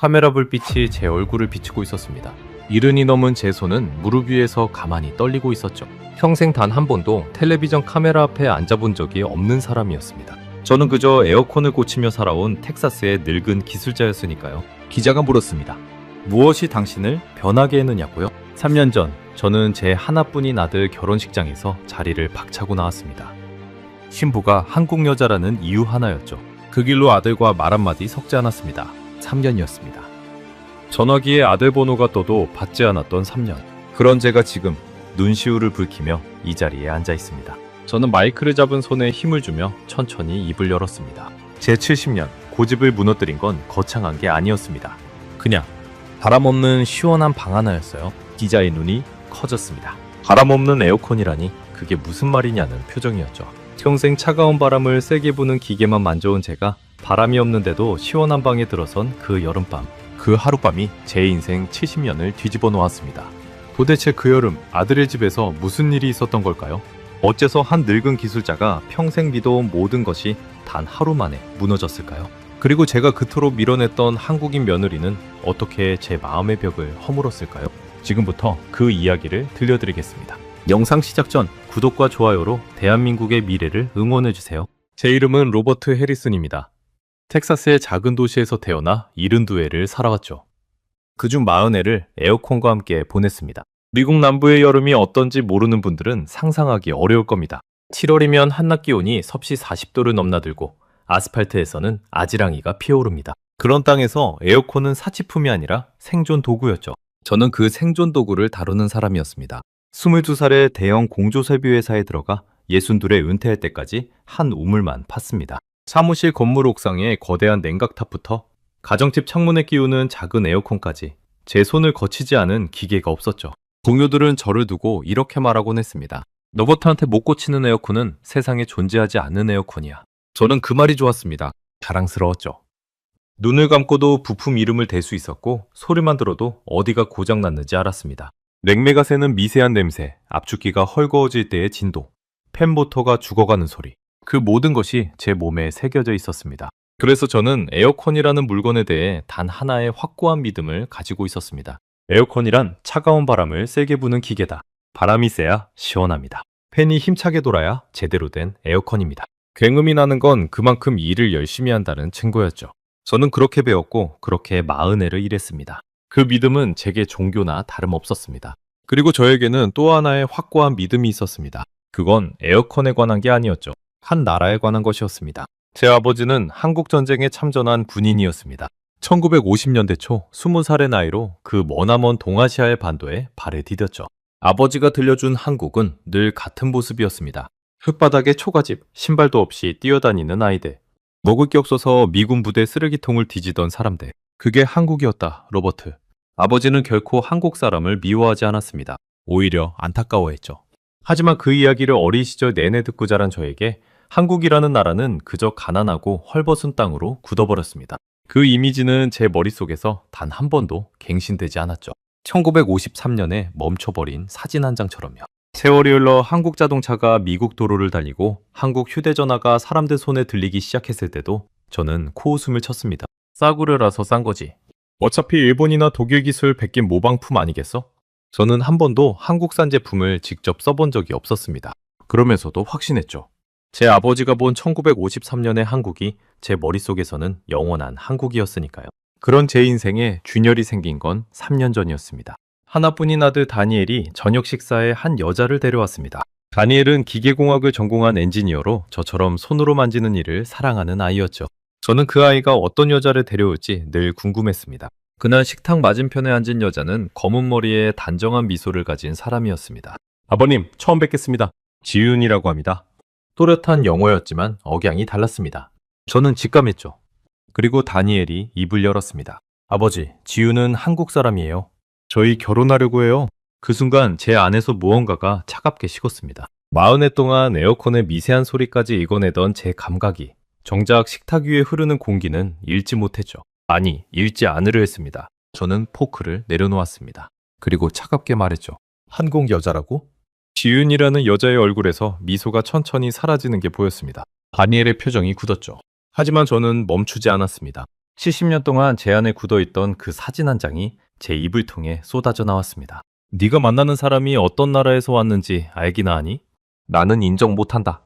카메라 불빛이 제 얼굴을 비추고 있었습니다. 이른이 넘은 제 손은 무릎 위에서 가만히 떨리고 있었죠. 평생 단 한 번도 텔레비전 카메라 앞에 앉아본 적이 없는 사람이었습니다. 저는 그저 에어컨을 고치며 살아온 텍사스의 늙은 기술자였으니까요. 기자가 물었습니다. 무엇이 당신을 변하게 했느냐고요? 3년 전 저는 제 하나뿐인 아들 결혼식장에서 자리를 박차고 나왔습니다. 신부가 한국 여자라는 이유 하나였죠. 그 길로 아들과 말 한마디 섞지 않았습니다. 3년이었습니다. 전화기에 아들 번호가 떠도 받지 않았던 3년. 그런 제가 지금 눈시울을 붉히며 이 자리에 앉아 있습니다. 저는 마이크를 잡은 손에 힘을 주며 천천히 입을 열었습니다. 제 70년 고집을 무너뜨린 건 거창한 게 아니었습니다. 그냥 바람 없는 시원한 방 하나였어요. 기자의 눈이 커졌습니다. 바람 없는 에어컨이라니 그게 무슨 말이냐는 표정이었죠. 평생 차가운 바람을 세게 부는 기계만 만져온 제가 바람이 없는데도 시원한 방에 들어선 그 여름밤, 그 하룻밤이 제 인생 70년을 뒤집어 놓았습니다. 도대체 그 여름 아들의 집에서 무슨 일이 있었던 걸까요? 어째서 한 늙은 기술자가 평생 믿어온 모든 것이 단 하루 만에 무너졌을까요? 그리고 제가 그토록 밀어냈던 한국인 며느리는 어떻게 제 마음의 벽을 허물었을까요? 지금부터 그 이야기를 들려드리겠습니다. 영상 시작 전 구독과 좋아요로 대한민국의 미래를 응원해주세요. 제 이름은 로버트 해리슨입니다. 텍사스의 작은 도시에서 태어나 72회를 살아왔죠. 그중 40회를 에어컨과 함께 보냈습니다. 미국 남부의 여름이 어떤지 모르는 분들은 상상하기 어려울 겁니다. 7월이면 한낮 기온이 섭씨 40도를 넘나들고 아스팔트에서는 아지랑이가 피어오릅니다. 그런 땅에서 에어컨은 사치품이 아니라 생존 도구였죠. 저는 그 생존 도구를 다루는 사람이었습니다. 22살에 대형 공조설비 회사에 들어가 62에 은퇴할 때까지 한 우물만 팠습니다. 사무실 건물 옥상에 거대한 냉각탑부터 가정집 창문에 끼우는 작은 에어컨까지 제 손을 거치지 않은 기계가 없었죠. 동료들은 저를 두고 이렇게 말하곤 했습니다. 로버트한테 못 고치는 에어컨은 세상에 존재하지 않는 에어컨이야. 저는 그 말이 좋았습니다. 자랑스러웠죠. 눈을 감고도 부품 이름을 댈 수 있었고 소리만 들어도 어디가 고장났는지 알았습니다. 냉매가 새는 미세한 냄새, 압축기가 헐거워질 때의 진도, 팬모터가 죽어가는 소리, 그 모든 것이 제 몸에 새겨져 있었습니다. 그래서 저는 에어컨이라는 물건에 대해 단 하나의 확고한 믿음을 가지고 있었습니다. 에어컨이란 차가운 바람을 세게 부는 기계다. 바람이 세야 시원합니다. 팬이 힘차게 돌아야 제대로 된 에어컨입니다. 굉음이 나는 건 그만큼 일을 열심히 한다는 증거였죠. 저는 그렇게 배웠고 그렇게 40회를 일했습니다. 그 믿음은 제게 종교나 다름없었습니다. 그리고 저에게는 또 하나의 확고한 믿음이 있었습니다. 그건 에어컨에 관한 게 아니었죠. 한 나라에 관한 것이었습니다. 제 아버지는 한국전쟁에 참전한 군인이었습니다. 1950년대 초 20살의 나이로 그 머나먼 동아시아의 반도에 발을 디뎠죠. 아버지가 들려준 한국은 늘 같은 모습이었습니다. 흙바닥에 초가집, 신발도 없이 뛰어다니는 아이들. 먹을 게 없어서 미군 부대 쓰레기통을 뒤지던 사람들. 그게 한국이었다, 로버트. 아버지는 결코 한국 사람을 미워하지 않았습니다. 오히려 안타까워했죠. 하지만 그 이야기를 어린 시절 내내 듣고 자란 저에게 한국이라는 나라는 그저 가난하고 헐벗은 땅으로 굳어버렸습니다. 그 이미지는 제 머릿속에서 단 한 번도 갱신되지 않았죠. 1953년에 멈춰버린 사진 한 장처럼요. 세월이 흘러 한국 자동차가 미국 도로를 달리고 한국 휴대전화가 사람들 손에 들리기 시작했을 때도 저는 코웃음을 쳤습니다. 싸구려라서 싼 거지. 어차피 일본이나 독일 기술 베낀 모방품 아니겠어? 저는 한 번도 한국산 제품을 직접 써본 적이 없었습니다. 그러면서도 확신했죠. 제 아버지가 본 1953년의 한국이 제 머릿속에서는 영원한 한국이었으니까요. 그런 제 인생에 균열이 생긴 건 3년 전이었습니다. 하나뿐인 아들 다니엘이 저녁 식사에 한 여자를 데려왔습니다. 다니엘은 기계공학을 전공한 엔지니어로 저처럼 손으로 만지는 일을 사랑하는 아이였죠. 저는 그 아이가 어떤 여자를 데려올지 늘 궁금했습니다. 그날 식탁 맞은편에 앉은 여자는 검은 머리에 단정한 미소를 가진 사람이었습니다. 아버님, 처음 뵙겠습니다. 지윤이라고 합니다. 또렷한 영어였지만 억양이 달랐습니다. 저는 직감했죠. 그리고 다니엘이 입을 열었습니다. 아버지, 지윤은 한국 사람이에요. 저희 결혼하려고 해요. 그 순간 제 안에서 무언가가 차갑게 식었습니다. 40회 동안 에어컨의 미세한 소리까지 읽어내던 제 감각이 정작 식탁 위에 흐르는 공기는 읽지 못했죠. 아니, 읽지 않으려 했습니다. 저는 포크를 내려놓았습니다. 그리고 차갑게 말했죠. 한국 여자라고? 지윤이라는 여자의 얼굴에서 미소가 천천히 사라지는 게 보였습니다. 다니엘의 표정이 굳었죠. 하지만 저는 멈추지 않았습니다. 70년 동안 제 안에 굳어있던 그 사진 한 장이 제 이불 통해 쏟아져 나왔습니다. 네가 만나는 사람이 어떤 나라에서 왔는지 알기나 하니? 나는 인정 못한다.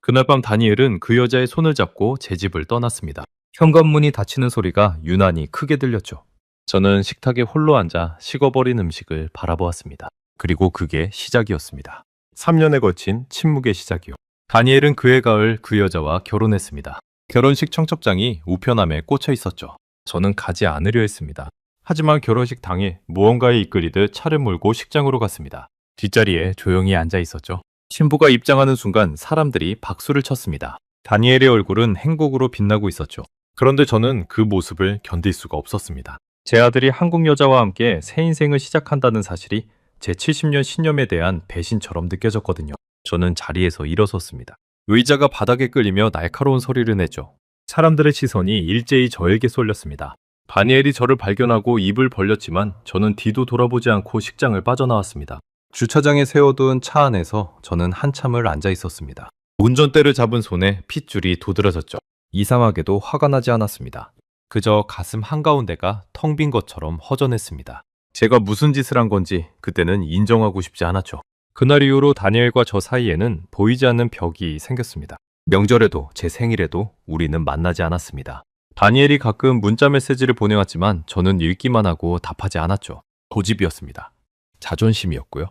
그날 밤 다니엘은 그 여자의 손을 잡고 제 집을 떠났습니다. 현관문이 닫히는 소리가 유난히 크게 들렸죠. 저는 식탁에 홀로 앉아 식어버린 음식을 바라보았습니다. 그리고 그게 시작이었습니다. 3년에 걸친 침묵의 시작이요. 다니엘은 그해 가을 그 여자와 결혼했습니다. 결혼식 청첩장이 우편함에 꽂혀 있었죠. 저는 가지 않으려 했습니다. 하지만 결혼식 당일 무언가에 이끌리듯 차를 몰고 식장으로 갔습니다. 뒷자리에 조용히 앉아 있었죠. 신부가 입장하는 순간 사람들이 박수를 쳤습니다. 다니엘의 얼굴은 행복으로 빛나고 있었죠. 그런데 저는 그 모습을 견딜 수가 없었습니다. 제 아들이 한국 여자와 함께 새 인생을 시작한다는 사실이 제 70년 신념에 대한 배신처럼 느껴졌거든요. 저는 자리에서 일어섰습니다. 의자가 바닥에 끌리며 날카로운 소리를 내죠. 사람들의 시선이 일제히 저에게 쏠렸습니다. 다니엘이 저를 발견하고 입을 벌렸지만 저는 뒤도 돌아보지 않고 식장을 빠져나왔습니다. 주차장에 세워둔 차 안에서 저는 한참을 앉아 있었습니다. 운전대를 잡은 손에 핏줄이 도드라졌죠. 이상하게도 화가 나지 않았습니다. 그저 가슴 한가운데가 텅 빈 것처럼 허전했습니다. 제가 무슨 짓을 한 건지 그때는 인정하고 싶지 않았죠. 그날 이후로 다니엘과 저 사이에는 보이지 않는 벽이 생겼습니다. 명절에도 제 생일에도 우리는 만나지 않았습니다. 다니엘이 가끔 문자 메시지를 보내왔지만 저는 읽기만 하고 답하지 않았죠. 고집이었습니다. 자존심이었고요.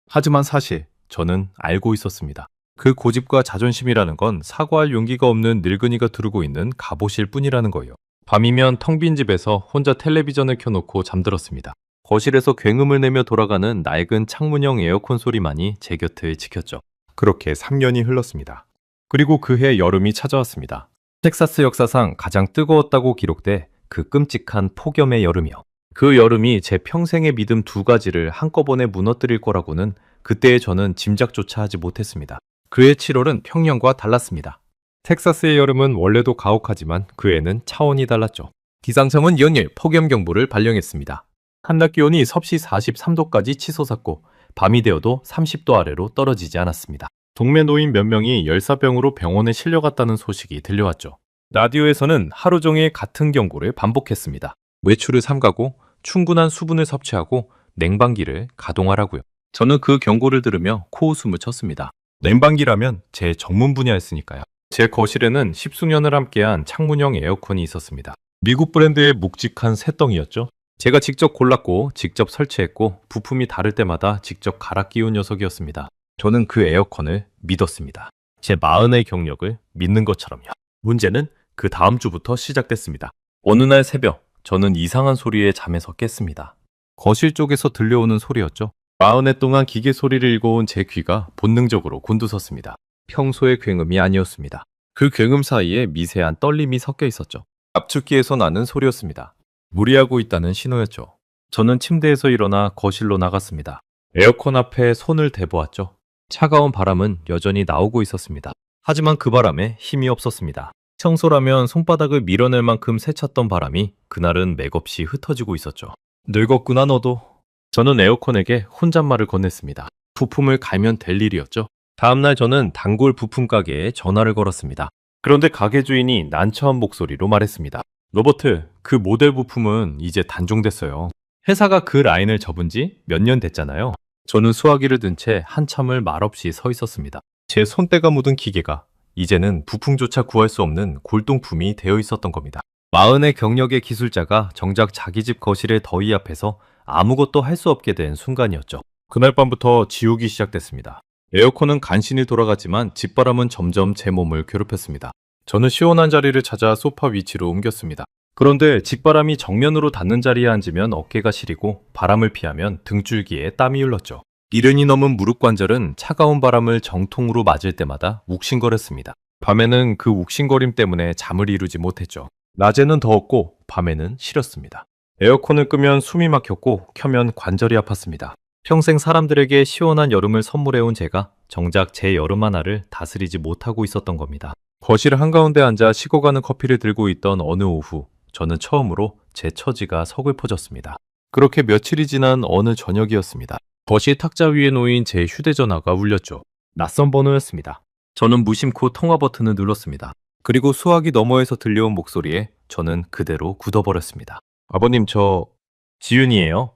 하지만 사실 저는 알고 있었습니다. 그 고집과 자존심이라는 건 사과할 용기가 없는 늙은이가 두르고 있는 갑옷일 뿐이라는 거예요. 밤이면 텅 빈 집에서 혼자 텔레비전을 켜놓고 잠들었습니다. 거실에서 굉음을 내며 돌아가는 낡은 창문형 에어컨 소리만이 제 곁을 지켰죠. 그렇게 3년이 흘렀습니다. 그리고 그해 여름이 찾아왔습니다. 텍사스 역사상 가장 뜨거웠다고 기록돼 그 끔찍한 폭염의 여름이요. 그 여름이 제 평생의 믿음 2가지를 한꺼번에 무너뜨릴 거라고는 그때의 저는 짐작조차 하지 못했습니다. 그해 7월은 평년과 달랐습니다. 텍사스의 여름은 원래도 가혹하지만 그해는 차원이 달랐죠. 기상청은 연일 폭염경보를 발령했습니다. 한낮 기온이 섭씨 43도까지 치솟았고 밤이 되어도 30도 아래로 떨어지지 않았습니다. 동네 노인 몇 명이 열사병으로 병원에 실려갔다는 소식이 들려왔죠. 라디오에서는 하루 종일 같은 경고를 반복했습니다. 외출을 삼가고 충분한 수분을 섭취하고 냉방기를 가동하라고요. 저는 그 경고를 들으며 코웃음을 쳤습니다. 냉방기라면 제 전문 분야였으니까요. 제 거실에는 십수년을 함께한 창문형 에어컨이 있었습니다. 미국 브랜드의 묵직한 새덩이였죠. 제가 직접 골랐고 직접 설치했고 부품이 다를 때마다 직접 갈아 끼운 녀석이었습니다. 저는 그 에어컨을 믿었습니다. 제 40의 경력을 믿는 것처럼요. 문제는 그 다음 주부터 시작됐습니다. 어느 날 새벽, 저는 이상한 소리에 잠에서 깼습니다. 거실 쪽에서 들려오는 소리였죠. 40해 동안 기계 소리를 읽어온 제 귀가 본능적으로 곤두섰습니다. 평소의 굉음이 아니었습니다. 그 굉음 사이에 미세한 떨림이 섞여 있었죠. 압축기에서 나는 소리였습니다. 무리하고 있다는 신호였죠. 저는 침대에서 일어나 거실로 나갔습니다. 에어컨 앞에 손을 대보았죠. 차가운 바람은 여전히 나오고 있었습니다. 하지만 그 바람에 힘이 없었습니다. 청소라면 손바닥을 밀어낼 만큼 세찼던 바람이 그날은 맥없이 흩어지고 있었죠. 늙었구나 너도. 저는 에어컨에게 혼잣말을 건넸습니다. 부품을 갈면 될 일이었죠. 다음날 저는 단골 부품 가게에 전화를 걸었습니다. 그런데 가게 주인이 난처한 목소리로 말했습니다. 로버트, 그 모델 부품은 이제 단종됐어요. 회사가 그 라인을 접은 지 몇 년 됐잖아요. 저는 수화기를 든 채 한참을 말없이 서 있었습니다. 제 손때가 묻은 기계가 이제는 부품조차 구할 수 없는 골동품이 되어 있었던 겁니다. 40의 경력의 기술자가 정작 자기 집 거실의 더위 앞에서 아무것도 할 수 없게 된 순간이었죠. 그날 밤부터 지옥이 시작됐습니다. 에어컨은 간신히 돌아갔지만 집바람은 점점 제 몸을 괴롭혔습니다. 저는 시원한 자리를 찾아 소파 위치로 옮겼습니다. 그런데 직바람이 정면으로 닿는 자리에 앉으면 어깨가 시리고 바람을 피하면 등줄기에 땀이 흘렀죠. 이른이 넘은 무릎 관절은 차가운 바람을 정통으로 맞을 때마다 욱신거렸습니다. 밤에는 그 욱신거림 때문에 잠을 이루지 못했죠. 낮에는 더웠고 밤에는 시렸습니다. 에어컨을 끄면 숨이 막혔고 켜면 관절이 아팠습니다. 평생 사람들에게 시원한 여름을 선물해온 제가 정작 제 여름 하나를 다스리지 못하고 있었던 겁니다. 거실 한가운데 앉아 식어가는 커피를 들고 있던 어느 오후, 저는 처음으로 제 처지가 서글퍼졌습니다. 그렇게 며칠이 지난 어느 저녁이었습니다. 거실 탁자 위에 놓인 제 휴대전화가 울렸죠. 낯선 번호였습니다. 저는 무심코 통화 버튼을 눌렀습니다. 그리고 수화기 너머에서 들려온 목소리에 저는 그대로 굳어버렸습니다. 아버님, 저 지윤이에요.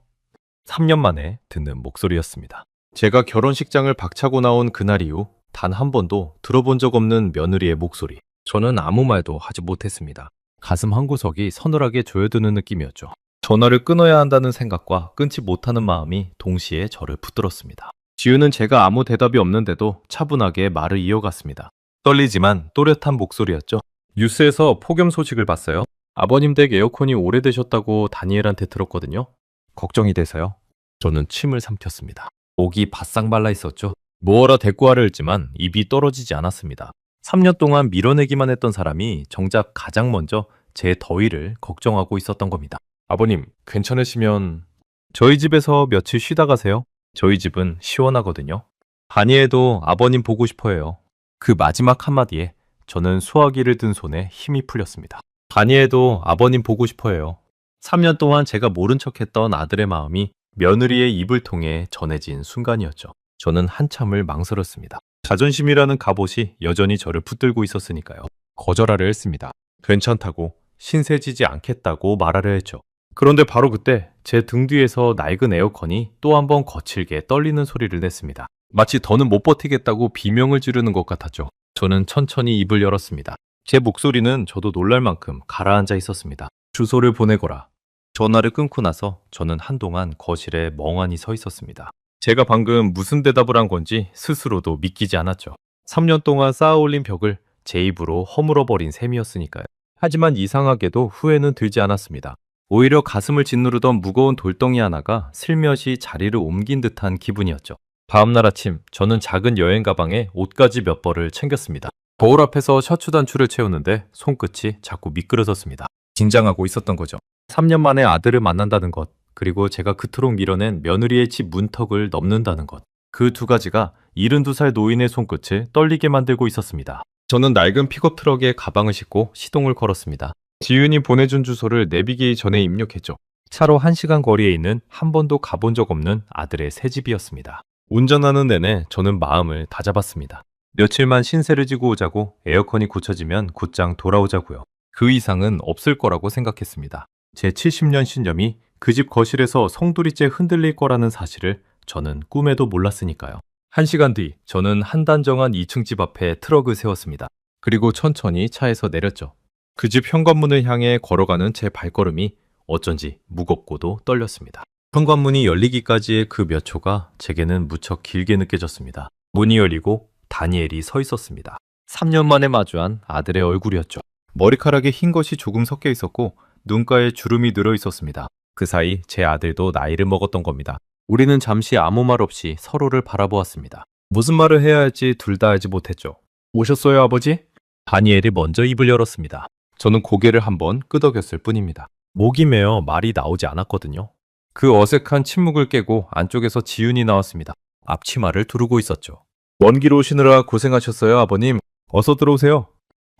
3년 만에 듣는 목소리였습니다. 제가 결혼식장을 박차고 나온 그날 이후 단 한 번도 들어본 적 없는 며느리의 목소리. 저는 아무 말도 하지 못했습니다. 가슴 한구석이 서늘하게 조여드는 느낌이었죠. 전화를 끊어야 한다는 생각과 끊지 못하는 마음이 동시에 저를 붙들었습니다. 지우는 제가 아무 대답이 없는데도 차분하게 말을 이어갔습니다. 떨리지만 또렷한 목소리였죠. 뉴스에서 폭염 소식을 봤어요. 아버님 댁 에어컨이 오래되셨다고 다니엘한테 들었거든요. 걱정이 돼서요. 저는 침을 삼켰습니다. 목이 바싹 말라 있었죠. 뭐어라 대꾸하려 했지만 입이 떨어지지 않았습니다. 3년 동안 밀어내기만 했던 사람이 정작 가장 먼저 제 더위를 걱정하고 있었던 겁니다. 아버님, 괜찮으시면 저희 집에서 며칠 쉬다 가세요. 저희 집은 시원하거든요. 다니엘도 아버님 보고 싶어 해요. 그 마지막 한마디에 저는 수화기를 든 손에 힘이 풀렸습니다. 다니엘도 아버님 보고 싶어 해요. 3년 동안 제가 모른 척했던 아들의 마음이 며느리의 입을 통해 전해진 순간이었죠. 저는 한참을 망설였습니다. 자존심이라는 갑옷이 여전히 저를 붙들고 있었으니까요. 거절하려 했습니다. 괜찮다고, 신세지지 않겠다고 말하려 했죠. 그런데 바로 그때 제 등 뒤에서 낡은 에어컨이 또 한 번 거칠게 떨리는 소리를 냈습니다. 마치 더는 못 버티겠다고 비명을 지르는 것 같았죠. 저는 천천히 입을 열었습니다. 제 목소리는 저도 놀랄 만큼 가라앉아 있었습니다. 주소를 보내거라. 전화를 끊고 나서 저는 한동안 거실에 멍하니 서 있었습니다. 제가 방금 무슨 대답을 한 건지 스스로도 믿기지 않았죠. 3년 동안 쌓아올린 벽을 제 입으로 허물어버린 셈이었으니까요. 하지만 이상하게도 후회는 들지 않았습니다. 오히려 가슴을 짓누르던 무거운 돌덩이 하나가 슬며시 자리를 옮긴 듯한 기분이었죠. 다음날 아침 저는 작은 여행 가방에 옷가지 몇 벌을 챙겼습니다. 거울 앞에서 셔츠 단추를 채우는데 손끝이 자꾸 미끄러졌습니다. 긴장하고 있었던 거죠. 3년 만에 아들을 만난다는 것, 그리고 제가 그토록 밀어낸 며느리의 집 문턱을 넘는다는 것. 그 두 가지가 72살 노인의 손끝을 떨리게 만들고 있었습니다. 저는 낡은 픽업 트럭에 가방을 싣고 시동을 걸었습니다. 지윤이 보내준 주소를 내비게이 전에 입력했죠. 차로 1시간 거리에 있는 한 번도 가본 적 없는 아들의 새 집이었습니다. 운전하는 내내 저는 마음을 다잡았습니다. 며칠만 신세를 지고 오자고, 에어컨이 고쳐지면 곧장 돌아오자고요. 그 이상은 없을 거라고 생각했습니다. 제 70년 신념이 그 집 거실에서 송두리째 흔들릴 거라는 사실을 저는 꿈에도 몰랐으니까요. 1시간 뒤 저는 한단정한 2층 집 앞에 트럭을 세웠습니다. 그리고 천천히 차에서 내렸죠. 그 집 현관문을 향해 걸어가는 제 발걸음이 어쩐지 무겁고도 떨렸습니다. 현관문이 열리기까지의 그 몇 초가 제게는 무척 길게 느껴졌습니다. 문이 열리고 다니엘이 서 있었습니다. 3년 만에 마주한 아들의 얼굴이었죠. 머리카락에 흰 것이 조금 섞여 있었고 눈가에 주름이 늘어 있었습니다. 그 사이 제 아들도 나이를 먹었던 겁니다. 우리는 잠시 아무 말 없이 서로를 바라보았습니다. 무슨 말을 해야 할지 둘 다 알지 못했죠. 오셨어요, 아버지? 다니엘이 먼저 입을 열었습니다. 저는 고개를 한번 끄덕였을 뿐입니다. 목이 메어 말이 나오지 않았거든요. 그 어색한 침묵을 깨고 안쪽에서 지윤이 나왔습니다. 앞치마를 두르고 있었죠. 먼 길 오시느라 고생하셨어요, 아버님. 어서 들어오세요.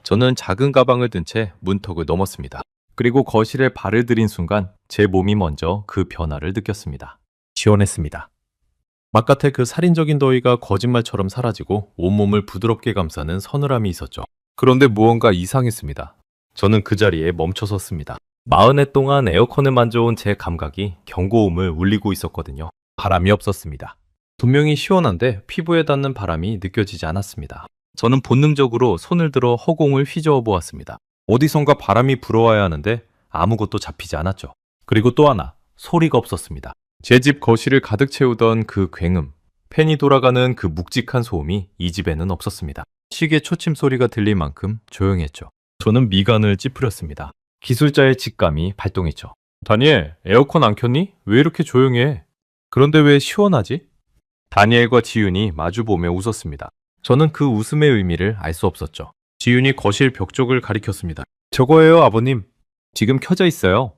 저는 작은 가방을 든 채 문턱을 넘었습니다. 그리고 거실에 발을 들인 순간 제 몸이 먼저 그 변화를 느꼈습니다. 시원했습니다. 바깥의 그 살인적인 더위가 거짓말처럼 사라지고 온몸을 부드럽게 감싸는 서늘함이 있었죠. 그런데 무언가 이상했습니다. 저는 그 자리에 멈춰 섰습니다. 40해 동안 에어컨을 만져온 제 감각이 경고음을 울리고 있었거든요. 바람이 없었습니다. 분명히 시원한데 피부에 닿는 바람이 느껴지지 않았습니다. 저는 본능적으로 손을 들어 허공을 휘저어 보았습니다. 어디선가 바람이 불어와야 하는데 아무것도 잡히지 않았죠. 그리고 또 하나, 소리가 없었습니다. 제 집 거실을 가득 채우던 그 굉음, 팬이 돌아가는 그 묵직한 소음이 이 집에는 없었습니다. 시계 초침 소리가 들릴 만큼 조용했죠. 저는 미간을 찌푸렸습니다. 기술자의 직감이 발동했죠. 다니엘, 에어컨 안 켰니? 왜 이렇게 조용해? 그런데 왜 시원하지? 다니엘과 지윤이 마주보며 웃었습니다. 저는 그 웃음의 의미를 알 수 없었죠. 지윤이 거실 벽 쪽을 가리켰습니다. 저거예요, 아버님. 지금 켜져 있어요.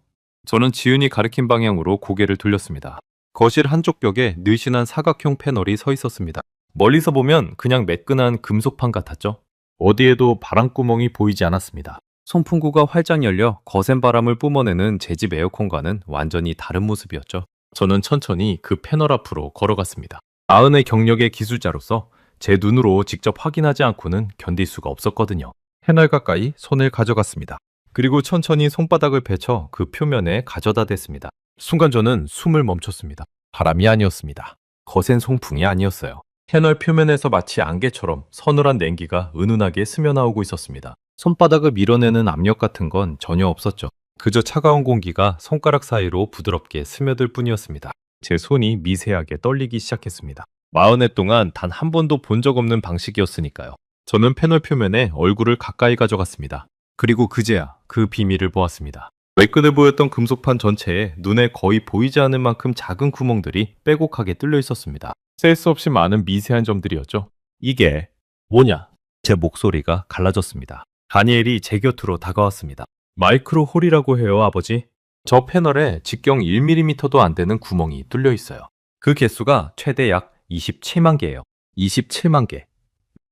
저는 지윤이 가리킨 방향으로 고개를 돌렸습니다. 거실 한쪽 벽에 늘씬한 사각형 패널이 서 있었습니다. 멀리서 보면 그냥 매끈한 금속판 같았죠. 어디에도 바람구멍이 보이지 않았습니다. 송풍구가 활짝 열려 거센 바람을 뿜어내는 제 집 에어컨과는 완전히 다른 모습이었죠. 저는 천천히 그 패널 앞으로 걸어갔습니다. 40의 경력의 기술자로서 제 눈으로 직접 확인하지 않고는 견딜 수가 없었거든요. 패널 가까이 손을 가져갔습니다. 그리고 천천히 손바닥을 펼쳐 그 표면에 가져다 댔습니다. 순간 저는 숨을 멈췄습니다. 바람이 아니었습니다. 거센 송풍이 아니었어요. 패널 표면에서 마치 안개처럼 서늘한 냉기가 은은하게 스며나오고 있었습니다. 손바닥을 밀어내는 압력 같은 건 전혀 없었죠. 그저 차가운 공기가 손가락 사이로 부드럽게 스며들 뿐이었습니다. 제 손이 미세하게 떨리기 시작했습니다. 40해 동안 단 한 번도 본 적 없는 방식이었으니까요. 저는 패널 표면에 얼굴을 가까이 가져갔습니다. 그리고 그제야 그 비밀을 보았습니다. 매끈해 보였던 금속판 전체에 눈에 거의 보이지 않을 만큼 작은 구멍들이 빼곡하게 뚫려 있었습니다. 셀 수 없이 많은 미세한 점들이었죠. 이게 뭐냐? 제 목소리가 갈라졌습니다. 다니엘이 제 곁으로 다가왔습니다. 마이크로 홀이라고 해요, 아버지. 저 패널에 직경 1mm도 안 되는 구멍이 뚫려 있어요. 그 개수가 최대 약 27만 개예요. 27만 개.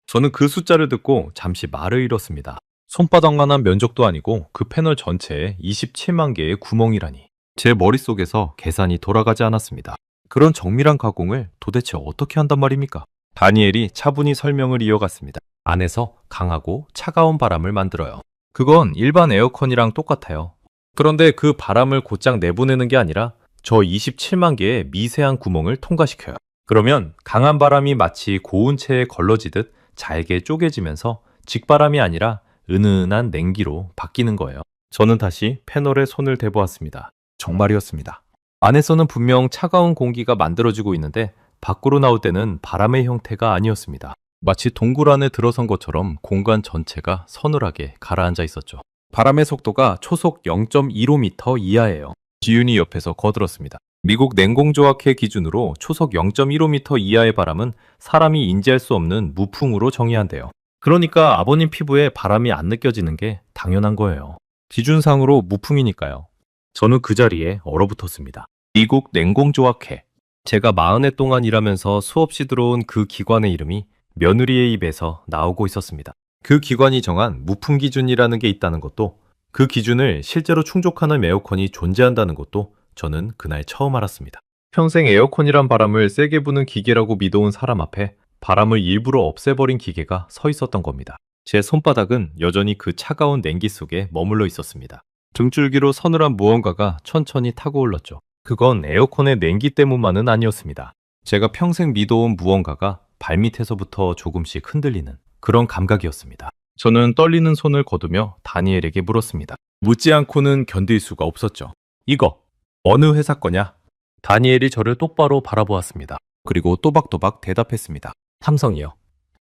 저는 그 숫자를 듣고 잠시 말을 잃었습니다. 손바닥만한 면적도 아니고 그 패널 전체에 27만 개의 구멍이라니. 제 머릿속에서 계산이 돌아가지 않았습니다. 그런 정밀한 가공을 도대체 어떻게 한단 말입니까? 다니엘이 차분히 설명을 이어갔습니다. 안에서 강하고 차가운 바람을 만들어요. 그건 일반 에어컨이랑 똑같아요. 그런데 그 바람을 곧장 내보내는 게 아니라 저 27만 개의 미세한 구멍을 통과시켜요. 그러면 강한 바람이 마치 고운 체에 걸러지듯 잘게 쪼개지면서 직바람이 아니라 은은한 냉기로 바뀌는 거예요. 저는 다시 패널에 손을 대보았습니다. 정말이었습니다. 안에서는 분명 차가운 공기가 만들어지고 있는데 밖으로 나올 때는 바람의 형태가 아니었습니다. 마치 동굴 안에 들어선 것처럼 공간 전체가 서늘하게 가라앉아 있었죠. 바람의 속도가 초속 0.15m 이하예요. 지윤이 옆에서 거들었습니다. 미국 냉공조학회 기준으로 초속 0.15m 이하의 바람은 사람이 인지할 수 없는 무풍으로 정의한대요. 그러니까 아버님 피부에 바람이 안 느껴지는 게 당연한 거예요. 기준상으로 무풍이니까요. 저는 그 자리에 얼어붙었습니다. 미국 냉공조학회. 제가 40해 동안 일하면서 수없이 들어온 그 기관의 이름이 며느리의 입에서 나오고 있었습니다. 그 기관이 정한 무풍 기준이라는 게 있다는 것도, 그 기준을 실제로 충족하는 에어컨이 존재한다는 것도 저는 그날 처음 알았습니다. 평생 에어컨이란 바람을 세게 부는 기계라고 믿어온 사람 앞에 바람을 일부러 없애버린 기계가 서 있었던 겁니다. 제 손바닥은 여전히 그 차가운 냉기 속에 머물러 있었습니다. 등줄기로 서늘한 무언가가 천천히 타고 올랐죠. 그건 에어컨의 냉기 때문만은 아니었습니다. 제가 평생 믿어온 무언가가 발밑에서부터 조금씩 흔들리는 그런 감각이었습니다. 저는 떨리는 손을 거두며 다니엘에게 물었습니다. 묻지 않고는 견딜 수가 없었죠. 이거 어느 회사 거냐? 다니엘이 저를 똑바로 바라보았습니다. 그리고 또박또박 대답했습니다. 삼성이요.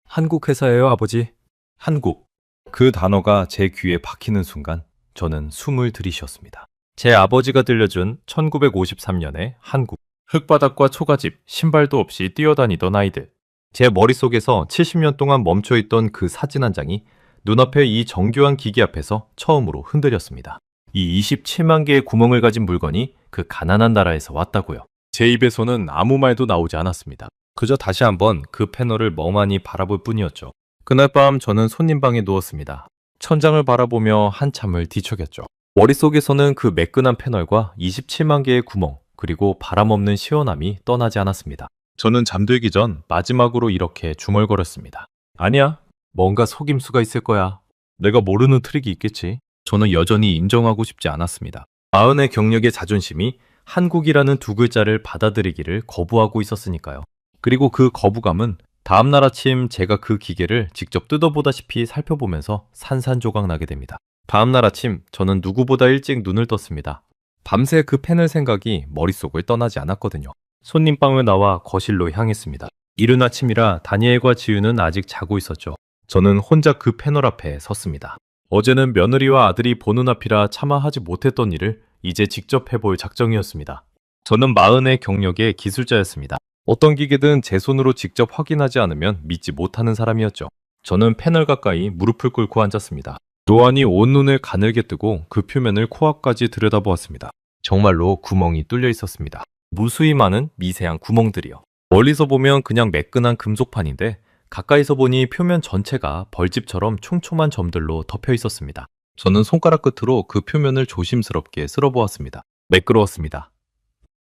한국 회사예요, 아버지. 한국. 그 단어가 제 귀에 박히는 순간 저는 숨을 들이쉬었습니다. 제 아버지가 들려준 1953년의 한국. 흙바닥과 초가집, 신발도 없이 뛰어다니던 아이들. 제 머릿속에서 70년 동안 멈춰있던 그 사진 한 장이 눈앞에 이 정교한 기기 앞에서 처음으로 흔들렸습니다. 이 27만 개의 구멍을 가진 물건이 그 가난한 나라에서 왔다고요. 제 입에서는 아무 말도 나오지 않았습니다. 그저 다시 한번 그 패널을 멍하니 바라볼 뿐이었죠. 그날 밤 저는 손님방에 누웠습니다. 천장을 바라보며 한참을 뒤척였죠. 머릿속에서는 그 매끈한 패널과 27만 개의 구멍, 그리고 바람 없는 시원함이 떠나지 않았습니다. 저는 잠들기 전 마지막으로 이렇게 중얼거렸습니다. 아니야, 뭔가 속임수가 있을 거야. 내가 모르는 트릭이 있겠지. 저는 여전히 인정하고 싶지 않았습니다. 마흔의 경력의 자존심이 한국이라는 두 글자를 받아들이기를 거부하고 있었으니까요. 그리고 그 거부감은 다음날 아침 제가 그 기계를 직접 뜯어보다시피 살펴보면서 산산조각 나게 됩니다. 다음날 아침 저는 누구보다 일찍 눈을 떴습니다. 밤새 그 패널 생각이 머릿속을 떠나지 않았거든요. 손님방을 나와 거실로 향했습니다. 이른 아침이라 다니엘과 지유는 아직 자고 있었죠. 저는 혼자 그 패널 앞에 섰습니다. 어제는 며느리와 아들이 보는 앞이라 차마 하지 못했던 일을 이제 직접 해볼 작정이었습니다. 저는 40의 경력의 기술자였습니다. 어떤 기계든 제 손으로 직접 확인하지 않으면 믿지 못하는 사람이었죠. 저는 패널 가까이 무릎을 꿇고 앉았습니다. 노안이 온 눈을 가늘게 뜨고 그 표면을 코앞까지 들여다보았습니다. 정말로 구멍이 뚫려 있었습니다. 무수히 많은 미세한 구멍들이요. 멀리서 보면 그냥 매끈한 금속판인데 가까이서 보니 표면 전체가 벌집처럼 촘촘한 점들로 덮여 있었습니다. 저는 손가락 끝으로 그 표면을 조심스럽게 쓸어보았습니다. 매끄러웠습니다.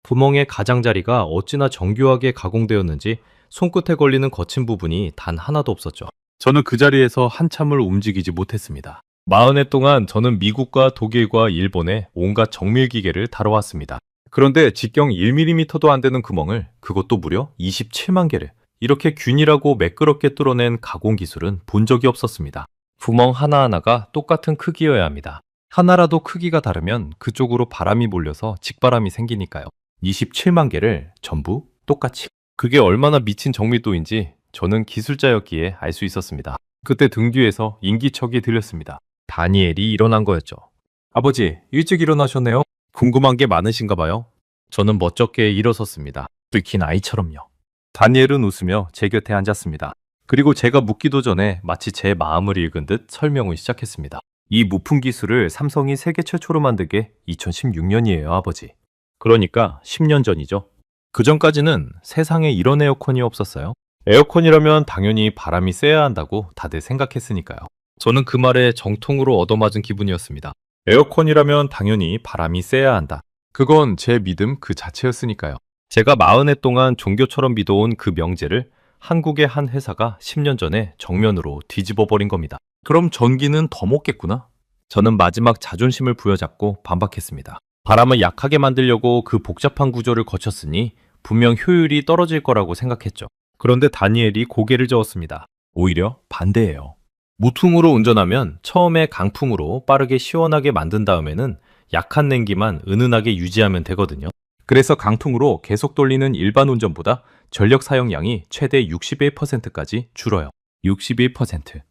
구멍의 가장자리가 어찌나 정교하게 가공되었는지 손끝에 걸리는 거친 부분이 단 하나도 없었죠. 저는 그 자리에서 한참을 움직이지 못했습니다. 40해 동안 저는 미국과 독일과 일본의 온갖 정밀 기계를 다뤄왔습니다. 그런데 직경 1mm도 안 되는 구멍을 그것도 무려 27만 개를 이렇게 균일하고 매끄럽게 뚫어낸 가공 기술은 본 적이 없었습니다. 구멍 하나하나가 똑같은 크기여야 합니다. 하나라도 크기가 다르면 그쪽으로 바람이 몰려서 직바람이 생기니까요. 27만 개를 전부 똑같이. 그게 얼마나 미친 정밀도인지 저는 기술자였기에 알 수 있었습니다. 그때 등 뒤에서 인기척이 들렸습니다. 다니엘이 일어난 거였죠. 아버지, 일찍 일어나셨네요. 궁금한 게 많으신가 봐요. 저는 멋쩍게 일어섰습니다. 뚫킨 아이처럼요. 다니엘은 웃으며 제 곁에 앉았습니다. 그리고 제가 묻기도 전에 마치 제 마음을 읽은 듯 설명을 시작했습니다. 이 무풍 기술을 삼성이 세계 최초로 만든 게 2016년이에요, 아버지. 그러니까 10년 전이죠. 그 전까지는 세상에 이런 에어컨이 없었어요. 에어컨이라면 당연히 바람이 쐬야 한다고 다들 생각했으니까요. 저는 그 말에 정통으로 얻어맞은 기분이었습니다. 에어컨이라면 당연히 바람이 쐬야 한다. 그건 제 믿음 그 자체였으니까요. 제가 40해 동안 종교처럼 믿어온 그 명제를 한국의 한 회사가 10년 전에 정면으로 뒤집어 버린 겁니다. 그럼 전기는 더 먹겠구나? 저는 마지막 자존심을 부여잡고 반박했습니다. 바람을 약하게 만들려고 그 복잡한 구조를 거쳤으니 분명 효율이 떨어질 거라고 생각했죠. 그런데 다니엘이 고개를 저었습니다. 오히려 반대예요. 무풍으로 운전하면 처음에 강풍으로 빠르게 시원하게 만든 다음에는 약한 냉기만 은은하게 유지하면 되거든요. 그래서 강풍으로 계속 돌리는 일반 운전보다 전력 사용량이 최대 61%까지 줄어요. 61%.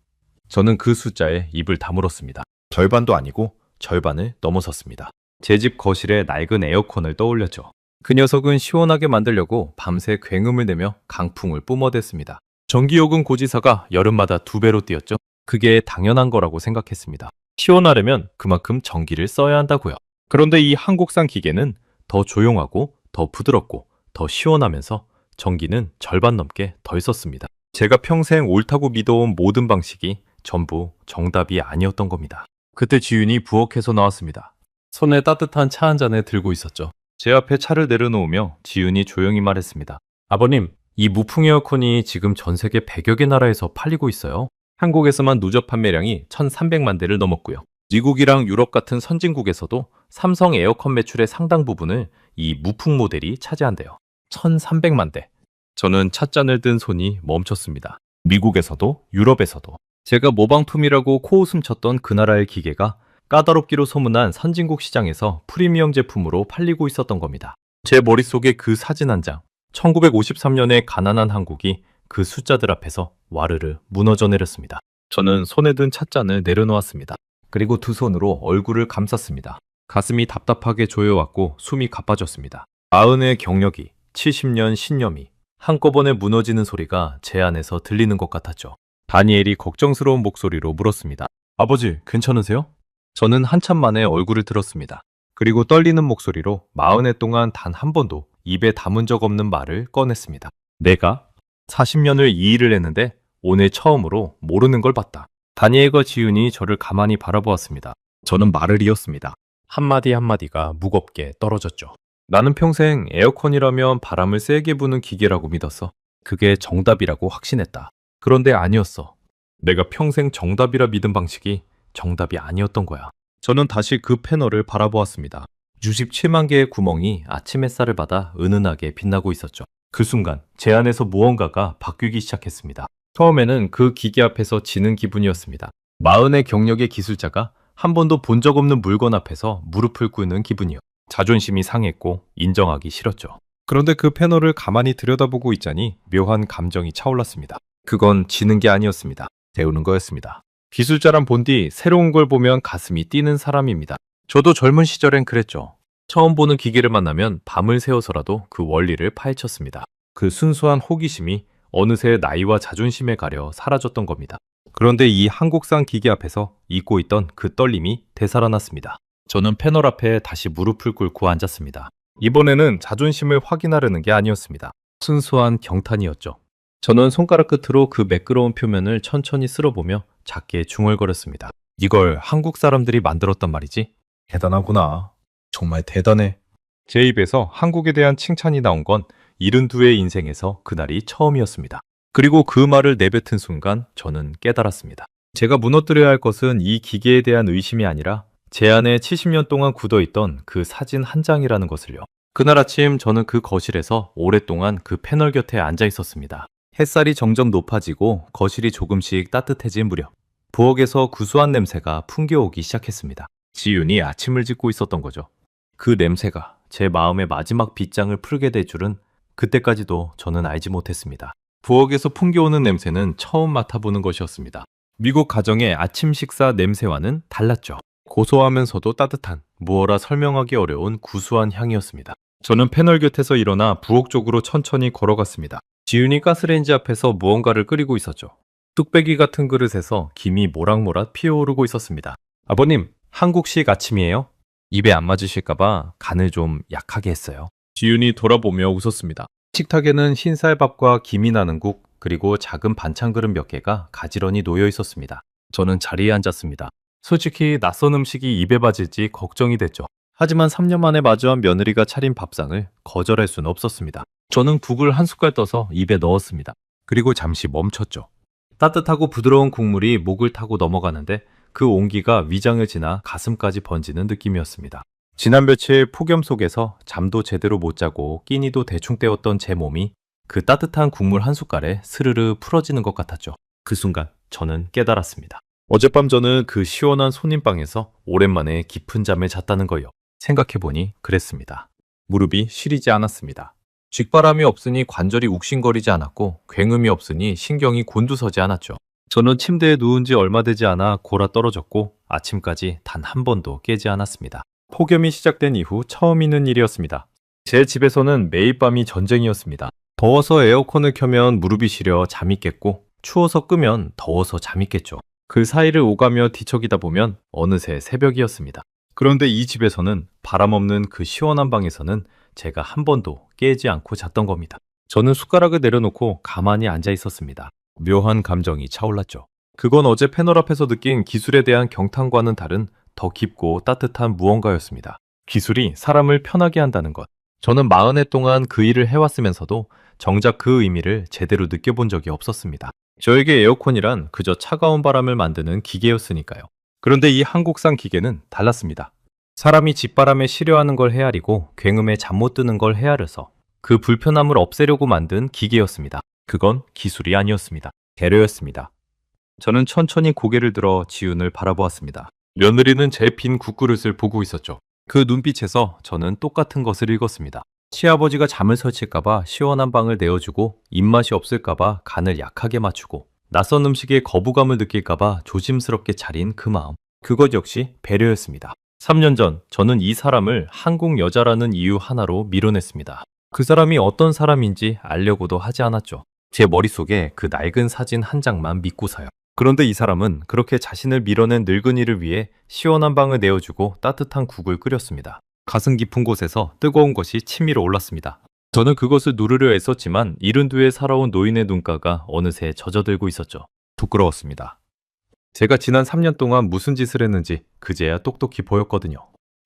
저는 그 숫자에 입을 다물었습니다. 절반도 아니고 절반을 넘어섰습니다. 제 집 거실에 낡은 에어컨을 떠올렸죠. 그 녀석은 시원하게 만들려고 밤새 굉음을 내며 강풍을 뿜어댔습니다. 전기요금 고지서가 여름마다 2배로 뛰었죠. 그게 당연한 거라고 생각했습니다. 시원하려면 그만큼 전기를 써야 한다고요. 그런데 이 한국산 기계는 더 조용하고 더 부드럽고 더 시원하면서 전기는 절반 넘게 덜 썼습니다. 제가 평생 옳다고 믿어온 모든 방식이 전부 정답이 아니었던 겁니다. 그때 지윤이 부엌에서 나왔습니다. 손에 따뜻한 차 한 잔을 들고 있었죠. 제 앞에 차를 내려놓으며 지윤이 조용히 말했습니다. 아버님, 이 무풍 에어컨이 지금 전 세계 100여 개 나라에서 팔리고 있어요. 한국에서만 누적 판매량이 1,300만 대를 넘었고요. 미국이랑 유럽 같은 선진국에서도 삼성 에어컨 매출의 상당 부분을 이 무풍 모델이 차지한대요. 1,300만 대. 저는 찻잔을 든 손이 멈췄습니다. 미국에서도 유럽에서도. 제가 모방품이라고 코웃음 쳤던 그 나라의 기계가 까다롭기로 소문난 선진국 시장에서 프리미엄 제품으로 팔리고 있었던 겁니다. 제 머릿속에 그 사진 한 장. 1953년에 가난한 한국이 그 숫자들 앞에서 와르르 무너져 내렸습니다. 저는 손에 든 찻잔을 내려놓았습니다. 그리고 두 손으로 얼굴을 감쌌습니다. 가슴이 답답하게 조여왔고 숨이 가빠졌습니다. 40의 경력이 70년 신념이 한꺼번에 무너지는 소리가 제 안에서 들리는 것 같았죠. 다니엘이 걱정스러운 목소리로 물었습니다. 아버지, 괜찮으세요? 저는 한참 만에 얼굴을 들었습니다. 그리고 떨리는 목소리로 40해 동안 단 한 번도 입에 담은 적 없는 말을 꺼냈습니다. 내가 40년을 이 일을 했는데 오늘 처음으로 모르는 걸 봤다. 다니엘과 지윤이 저를 가만히 바라보았습니다. 저는 말을 이었습니다. 한마디 한마디가 무겁게 떨어졌죠. 나는 평생 에어컨이라면 바람을 세게 부는 기계라고 믿었어. 그게 정답이라고 확신했다. 그런데 아니었어. 내가 평생 정답이라 믿은 방식이 정답이 아니었던 거야. 저는 다시 그 패널을 바라보았습니다. 67만 개의 구멍이 아침 햇살을 받아 은은하게 빛나고 있었죠. 그 순간 제 안에서 무언가가 바뀌기 시작했습니다. 처음에는 그 기계 앞에서 지는 기분이었습니다. 40의 경력의 기술자가 한 번도 본 적 없는 물건 앞에서 무릎을 꿇는 기분이요. 자존심이 상했고 인정하기 싫었죠. 그런데 그 패널을 가만히 들여다보고 있자니 묘한 감정이 차올랐습니다. 그건 지는 게 아니었습니다. 배우는 거였습니다. 기술자란 본디 새로운 걸 보면 가슴이 뛰는 사람입니다. 저도 젊은 시절엔 그랬죠. 처음 보는 기계를 만나면 밤을 새워서라도 그 원리를 파헤쳤습니다. 그 순수한 호기심이 어느새 나이와 자존심에 가려 사라졌던 겁니다. 그런데 이 한국산 기계 앞에서 잊고 있던 그 떨림이 되살아났습니다. 저는 패널 앞에 다시 무릎을 꿇고 앉았습니다. 이번에는 자존심을 확인하려는 게 아니었습니다. 순수한 경탄이었죠. 저는 손가락 끝으로 그 매끄러운 표면을 천천히 쓸어보며 작게 중얼거렸습니다. 이걸 한국 사람들이 만들었단 말이지? 대단하구나. 정말 대단해. 제 입에서 한국에 대한 칭찬이 나온 건 72의 인생에서 그날이 처음이었습니다. 그리고 그 말을 내뱉은 순간 저는 깨달았습니다. 제가 무너뜨려야 할 것은 이 기계에 대한 의심이 아니라 제 안에 70년 동안 굳어있던 그 사진 한 장이라는 것을요. 그날 아침 저는 그 거실에서 오랫동안 그 패널 곁에 앉아 있었습니다. 햇살이 점점 높아지고 거실이 조금씩 따뜻해진 무렵 부엌에서 구수한 냄새가 풍겨오기 시작했습니다. 지윤이 아침을 짓고 있었던 거죠. 그 냄새가 제 마음의 마지막 빗장을 풀게 될 줄은 그때까지도 저는 알지 못했습니다. 부엌에서 풍겨오는 냄새는 처음 맡아보는 것이었습니다. 미국 가정의 아침 식사 냄새와는 달랐죠. 고소하면서도 따뜻한, 무어라 설명하기 어려운 구수한 향이었습니다. 저는 패널 곁에서 일어나 부엌 쪽으로 천천히 걸어갔습니다. 지윤이 가스레인지 앞에서 무언가를 끓이고 있었죠. 뚝배기 같은 그릇에서 김이 모락모락 피어오르고 있었습니다. 아버님, 한국식 아침이에요? 입에 안 맞으실까봐 간을 좀 약하게 했어요. 지윤이 돌아보며 웃었습니다. 식탁에는 흰쌀밥과 김이 나는 국, 그리고 작은 반찬 그릇 몇 개가 가지런히 놓여 있었습니다. 저는 자리에 앉았습니다. 솔직히 낯선 음식이 입에 맞을지 걱정이 됐죠. 하지만 3년 만에 마주한 며느리가 차린 밥상을 거절할 수는 없었습니다. 저는 국을 한 숟갈 떠서 입에 넣었습니다. 그리고 잠시 멈췄죠. 따뜻하고 부드러운 국물이 목을 타고 넘어가는데 그 온기가 위장을 지나 가슴까지 번지는 느낌이었습니다. 지난 며칠 폭염 속에서 잠도 제대로 못 자고 끼니도 대충 때웠던 제 몸이 그 따뜻한 국물 한 숟갈에 스르르 풀어지는 것 같았죠. 그 순간 저는 깨달았습니다. 어젯밤 저는 그 시원한 손님방에서 오랜만에 깊은 잠을 잤다는 거요. 생각해보니 그랬습니다. 무릎이 시리지 않았습니다. 칡바람이 없으니 관절이 욱신거리지 않았고 굉음이 없으니 신경이 곤두서지 않았죠. 저는 침대에 누운 지 얼마 되지 않아 골아 떨어졌고 아침까지 단 한 번도 깨지 않았습니다. 폭염이 시작된 이후 처음 있는 일이었습니다. 제 집에서는 매일 밤이 전쟁이었습니다. 더워서 에어컨을 켜면 무릎이 시려 잠이 깼고 추워서 끄면 더워서 잠이 깼죠. 그 사이를 오가며 뒤척이다 보면 어느새 새벽이었습니다. 그런데 이 집에서는 바람 없는 그 시원한 방에서는 제가 한 번도 깨지 않고 잤던 겁니다. 저는 숟가락을 내려놓고 가만히 앉아 있었습니다. 묘한 감정이 차올랐죠. 그건 어제 패널 앞에서 느낀 기술에 대한 경탄과는 다른 더 깊고 따뜻한 무언가였습니다. 기술이 사람을 편하게 한다는 것. 저는 40해 동안 그 일을 해왔으면서도 정작 그 의미를 제대로 느껴본 적이 없었습니다. 저에게 에어컨이란 그저 차가운 바람을 만드는 기계였으니까요. 그런데 이 한국산 기계는 달랐습니다. 사람이 집바람에 시려하는 걸 헤아리고 굉음에 잠 못 드는 걸 헤아려서 그 불편함을 없애려고 만든 기계였습니다. 그건 기술이 아니었습니다. 배려였습니다. 저는 천천히 고개를 들어 지윤을 바라보았습니다. 며느리는 제 빈 국그릇을 보고 있었죠. 그 눈빛에서 저는 똑같은 것을 읽었습니다. 시아버지가 잠을 설칠까봐 시원한 방을 내어주고 입맛이 없을까봐 간을 약하게 맞추고 낯선 음식에 거부감을 느낄까봐 조심스럽게 차린 그 마음. 그것 역시 배려였습니다. 3년 전 저는 이 사람을 한국 여자라는 이유 하나로 밀어냈습니다. 그 사람이 어떤 사람인지 알려고도 하지 않았죠. 제 머릿속에 그 낡은 사진 한 장만 믿고서요. 그런데 이 사람은 그렇게 자신을 밀어낸 늙은이를 위해 시원한 방을 내어주고 따뜻한 국을 끓였습니다. 가슴 깊은 곳에서 뜨거운 것이 치밀어 올랐습니다. 저는 그것을 누르려 애썼지만 이른 뒤에 살아온 노인의 눈가가 어느새 젖어들고 있었죠. 부끄러웠습니다. 제가 지난 3년 동안 무슨 짓을 했는지 그제야 똑똑히 보였거든요.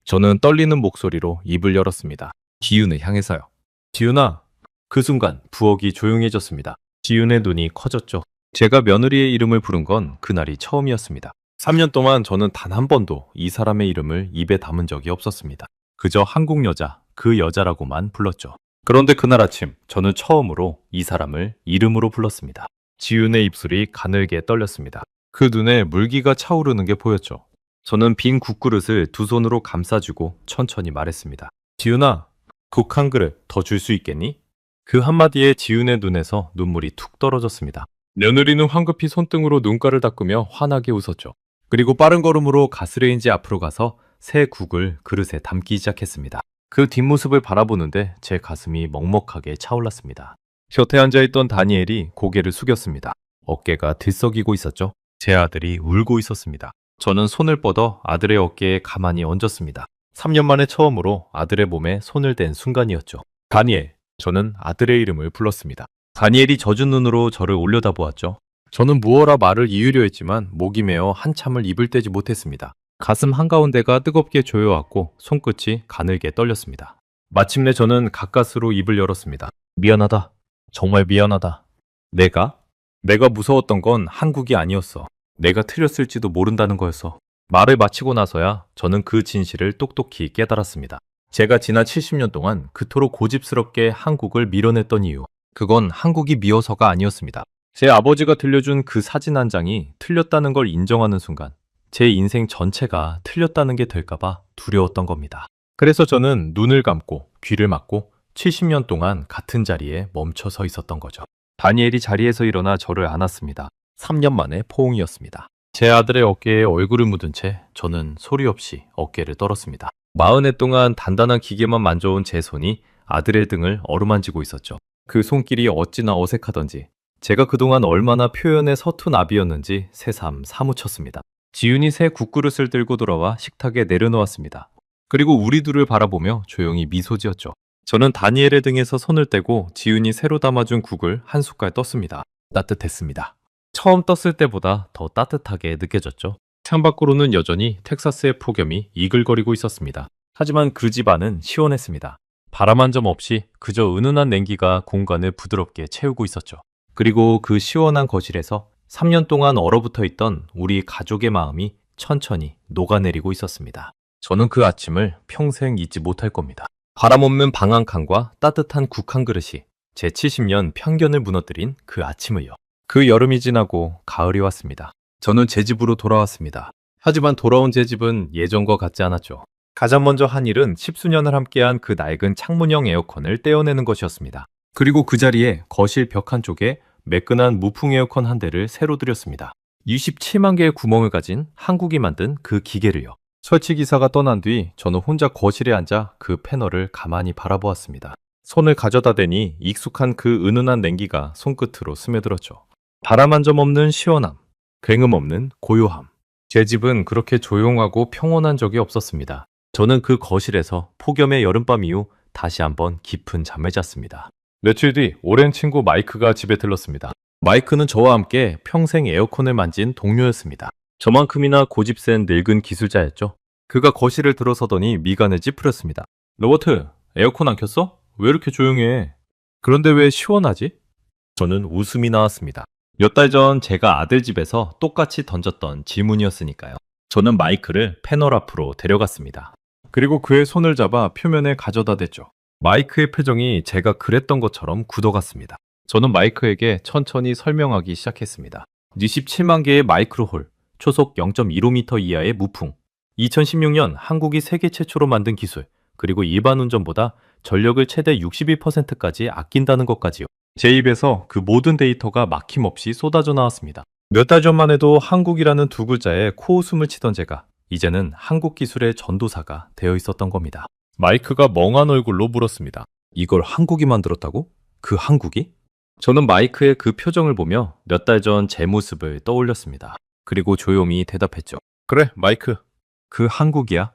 저는 떨리는 목소리로 입을 열었습니다. 지윤을 향해서요. 지윤아. 그 순간 부엌이 조용해졌습니다. 지윤의 눈이 커졌죠. 제가 며느리의 이름을 부른 건 그날이 처음이었습니다. 3년 동안 저는 단 한 번도 이 사람의 이름을 입에 담은 적이 없었습니다. 그저 한국 여자, 그 여자라고만 불렀죠. 그런데 그날 아침 저는 처음으로 이 사람을 이름으로 불렀습니다. 지윤의 입술이 가늘게 떨렸습니다. 그 눈에 물기가 차오르는 게 보였죠. 저는 빈 국그릇을 두 손으로 감싸주고 천천히 말했습니다. 지윤아, 국 한 그릇 더 줄 수 있겠니? 그 한마디에 지윤의 눈에서 눈물이 툭 떨어졌습니다. 며느리는 황급히 손등으로 눈가를 닦으며 환하게 웃었죠. 그리고 빠른 걸음으로 가스레인지 앞으로 가서 새 국을 그릇에 담기 시작했습니다. 그 뒷모습을 바라보는데 제 가슴이 먹먹하게 차올랐습니다. 곁에 앉아있던 다니엘이 고개를 숙였습니다. 어깨가 들썩이고 있었죠. 제 아들이 울고 있었습니다. 저는 손을 뻗어 아들의 어깨에 가만히 얹었습니다. 3년 만에 처음으로 아들의 몸에 손을 댄 순간이었죠. 다니엘, 저는 아들의 이름을 불렀습니다. 다니엘이 젖은 눈으로 저를 올려다보았죠. 저는 무어라 말을 이으려 했지만 목이 메어 한참을 입을 떼지 못했습니다. 가슴 한가운데가 뜨겁게 조여왔고 손끝이 가늘게 떨렸습니다. 마침내 저는 가까스로 입을 열었습니다. 미안하다. 정말 미안하다. 내가 무서웠던 건 한국이 아니었어. 내가 틀렸을지도 모른다는 거였어. 말을 마치고 나서야 저는 그 진실을 똑똑히 깨달았습니다. 제가 지난 70년 동안 그토록 고집스럽게 한국을 밀어냈던 이유, 그건 한국이 미워서가 아니었습니다. 제 아버지가 들려준 그 사진 한 장이 틀렸다는 걸 인정하는 순간 제 인생 전체가 틀렸다는 게 될까봐 두려웠던 겁니다. 그래서 저는 눈을 감고 귀를 막고 70년 동안 같은 자리에 멈춰 서 있었던 거죠. 다니엘이 자리에서 일어나 저를 안았습니다. 3년 만에 포옹이었습니다. 제 아들의 어깨에 얼굴을 묻은 채 저는 소리 없이 어깨를 떨었습니다. 40해 동안 단단한 기계만 만져온 제 손이 아들의 등을 어루만지고 있었죠. 그 손길이 어찌나 어색하던지 제가 그동안 얼마나 표현에 서툰 아비였는지 새삼 사무쳤습니다. 지윤이 새 국그릇을 들고 돌아와 식탁에 내려놓았습니다. 그리고 우리 둘을 바라보며 조용히 미소 지었죠. 저는 다니엘의 등에서 손을 떼고 지윤이 새로 담아준 국을 한 숟갈 떴습니다. 따뜻했습니다. 처음 떴을 때보다 더 따뜻하게 느껴졌죠. 창밖으로는 여전히 텍사스의 폭염이 이글거리고 있었습니다. 하지만 그 집 안은 시원했습니다. 바람 한 점 없이 그저 은은한 냉기가 공간을 부드럽게 채우고 있었죠. 그리고 그 시원한 거실에서 3년 동안 얼어붙어 있던 우리 가족의 마음이 천천히 녹아내리고 있었습니다. 저는 그 아침을 평생 잊지 못할 겁니다. 바람 없는 방 한 칸과 따뜻한 국 한 그릇이 제 70년 편견을 무너뜨린 그 아침을요. 그 여름이 지나고 가을이 왔습니다. 저는 제 집으로 돌아왔습니다. 하지만 돌아온 제 집은 예전과 같지 않았죠. 가장 먼저 한 일은 10수년을 함께한 그 낡은 창문형 에어컨을 떼어내는 것이었습니다. 그리고 그 자리에 거실 벽 한쪽에 매끈한 무풍 에어컨 한 대를 새로 들였습니다. 27만 개의 구멍을 가진 한국이 만든 그 기계를요. 설치기사가 떠난 뒤 저는 혼자 거실에 앉아 그 패널을 가만히 바라보았습니다. 손을 가져다 대니 익숙한 그 은은한 냉기가 손끝으로 스며들었죠. 바람 한 점 없는 시원함, 굉음 없는 고요함. 제 집은 그렇게 조용하고 평온한 적이 없었습니다. 저는 그 거실에서 폭염의 여름밤 이후 다시 한번 깊은 잠을 잤습니다. 며칠 뒤 오랜 친구 마이크가 집에 들렀습니다. 마이크는 저와 함께 평생 에어컨을 만진 동료였습니다. 저만큼이나 고집센 늙은 기술자였죠. 그가 거실을 들어서더니 미간을 찌푸렸습니다. 로버트, 에어컨 안 켰어? 왜 이렇게 조용해? 그런데 왜 시원하지? 저는 웃음이 나왔습니다. 몇 달 전 제가 아들 집에서 똑같이 던졌던 질문이었으니까요. 저는 마이크를 패널 앞으로 데려갔습니다. 그리고 그의 손을 잡아 표면에 가져다 댔죠. 마이크의 표정이 제가 그랬던 것처럼 굳어갔습니다. 저는 마이크에게 천천히 설명하기 시작했습니다. 27만 개의 마이크로홀, 초속 0.15m 이하의 무풍, 2016년 한국이 세계 최초로 만든 기술, 그리고 일반 운전보다 전력을 최대 62%까지 아낀다는 것까지요. 제 입에서 그 모든 데이터가 막힘없이 쏟아져 나왔습니다. 몇 달 전만 해도 한국이라는 두 글자에 코웃음을 치던 제가 이제는 한국 기술의 전도사가 되어 있었던 겁니다. 마이크가 멍한 얼굴로 물었습니다. 이걸 한국이 만들었다고? 그 한국이? 저는 마이크의 그 표정을 보며 몇 달 전 제 모습을 떠올렸습니다. 그리고 조용히 대답했죠. 그래, 마이크. 그 한국이야.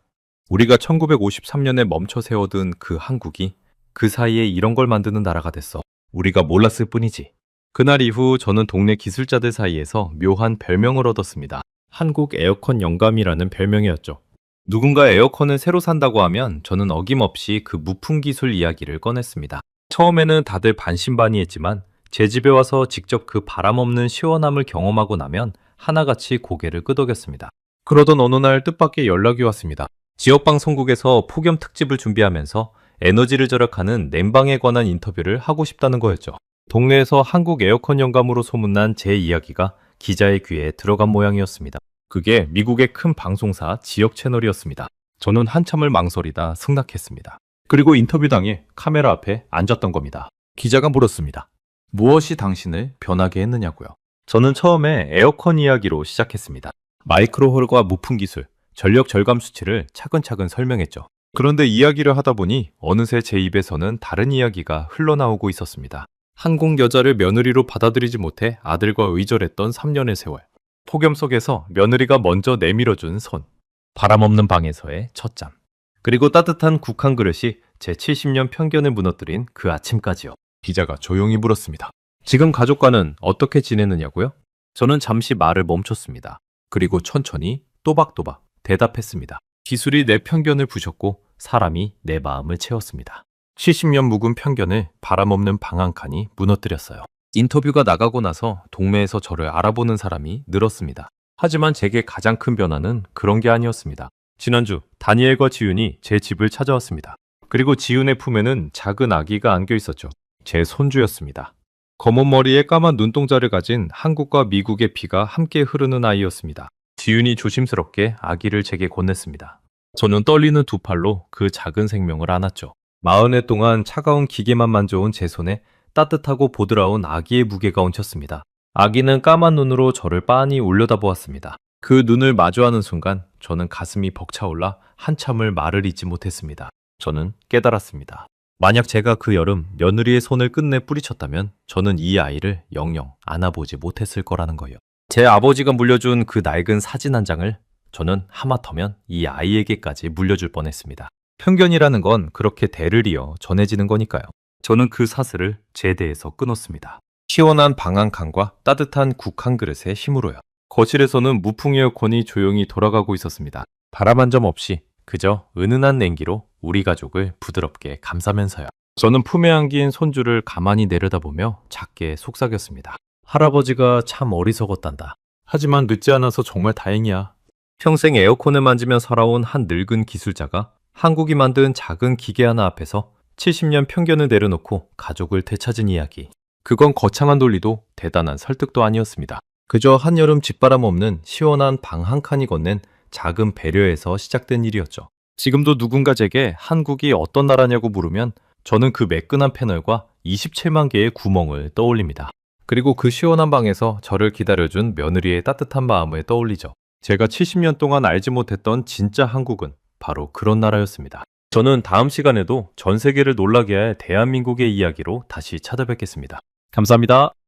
우리가 1953년에 멈춰 세워둔 그 한국이 그 사이에 이런 걸 만드는 나라가 됐어. 우리가 몰랐을 뿐이지. 그날 이후 저는 동네 기술자들 사이에서 묘한 별명을 얻었습니다. 한국 에어컨 영감이라는 별명이었죠. 누군가 에어컨을 새로 산다고 하면 저는 어김없이 그 무풍 기술 이야기를 꺼냈습니다. 처음에는 다들 반신반의했지만 제 집에 와서 직접 그 바람 없는 시원함을 경험하고 나면 하나같이 고개를 끄덕였습니다. 그러던 어느 날 뜻밖의 연락이 왔습니다. 지역방송국에서 폭염 특집을 준비하면서 에너지를 절약하는 냉방에 관한 인터뷰를 하고 싶다는 거였죠. 동네에서 한국 에어컨 영감으로 소문난 제 이야기가 기자의 귀에 들어간 모양이었습니다. 그게 미국의 큰 방송사 지역 채널이었습니다. 저는 한참을 망설이다 승낙했습니다. 그리고 인터뷰당에 카메라 앞에 앉았던 겁니다. 기자가 물었습니다. 무엇이 당신을 변하게 했느냐고요. 저는 처음에 에어컨 이야기로 시작했습니다. 마이크로홀과 무풍 기술, 전력 절감 수치를 차근차근 설명했죠. 그런데 이야기를 하다 보니 어느새 제 입에서는 다른 이야기가 흘러나오고 있었습니다. 한국 여자를 며느리로 받아들이지 못해 아들과 의절했던 3년의 세월. 폭염 속에서 며느리가 먼저 내밀어준 손. 바람 없는 방에서의 첫 잠. 그리고 따뜻한 국 한 그릇이 제 70년 편견을 무너뜨린 그 아침까지요. 기자가 조용히 물었습니다. 지금 가족과는 어떻게 지내느냐고요? 저는 잠시 말을 멈췄습니다. 그리고 천천히 또박또박 대답했습니다. 기술이 내 편견을 부셨고 사람이 내 마음을 채웠습니다. 70년 묵은 편견을 바람 없는 방 한 칸이 무너뜨렸어요. 인터뷰가 나가고 나서 동네에서 저를 알아보는 사람이 늘었습니다. 하지만 제게 가장 큰 변화는 그런 게 아니었습니다. 지난주 다니엘과 지윤이 제 집을 찾아왔습니다. 그리고 지윤의 품에는 작은 아기가 안겨 있었죠. 제 손주였습니다. 검은 머리에 까만 눈동자를 가진 한국과 미국의 피가 함께 흐르는 아이였습니다. 지윤이 조심스럽게 아기를 제게 건넸습니다. 저는 떨리는 두 팔로 그 작은 생명을 안았죠. 40해 동안 차가운 기계만 만져온 제 손에 따뜻하고 보드라운 아기의 무게가 얹혔습니다. 아기는 까만 눈으로 저를 빤히 올려다보았습니다. 그 눈을 마주하는 순간 저는 가슴이 벅차올라 한참을 말을 잇지 못했습니다. 저는 깨달았습니다. 만약 제가 그 여름 며느리의 손을 끝내 뿌리쳤다면 저는 이 아이를 영영 안아보지 못했을 거라는 거예요. 제 아버지가 물려준 그 낡은 사진 한 장을 저는 하마터면 이 아이에게까지 물려줄 뻔했습니다. 편견이라는 건 그렇게 대를 이어 전해지는 거니까요. 저는 그 사슬을 제대에서 끊었습니다. 시원한 방 한 칸과 따뜻한 국 한 그릇의 힘으로요. 거실에서는 무풍 에어컨이 조용히 돌아가고 있었습니다. 바람 한 점 없이 그저 은은한 냉기로 우리 가족을 부드럽게 감싸면서요. 저는 품에 안긴 손주를 가만히 내려다보며 작게 속삭였습니다. 할아버지가 참 어리석었단다. 하지만 늦지 않아서 정말 다행이야. 평생 에어컨을 만지며 살아온 한 늙은 기술자가 한국이 만든 작은 기계 하나 앞에서 70년 편견을 내려놓고 가족을 되찾은 이야기. 그건 거창한 논리도 대단한 설득도 아니었습니다. 그저 한여름 집바람 없는 시원한 방 한 칸이 건넨 작은 배려에서 시작된 일이었죠. 지금도 누군가 제게 한국이 어떤 나라냐고 물으면 저는 그 매끈한 패널과 27만 개의 구멍을 떠올립니다. 그리고 그 시원한 방에서 저를 기다려준 며느리의 따뜻한 마음을 떠올리죠. 제가 70년 동안 알지 못했던 진짜 한국은 바로 그런 나라였습니다. 저는 다음 시간에도 전 세계를 놀라게 할 대한민국의 이야기로 다시 찾아뵙겠습니다. 감사합니다.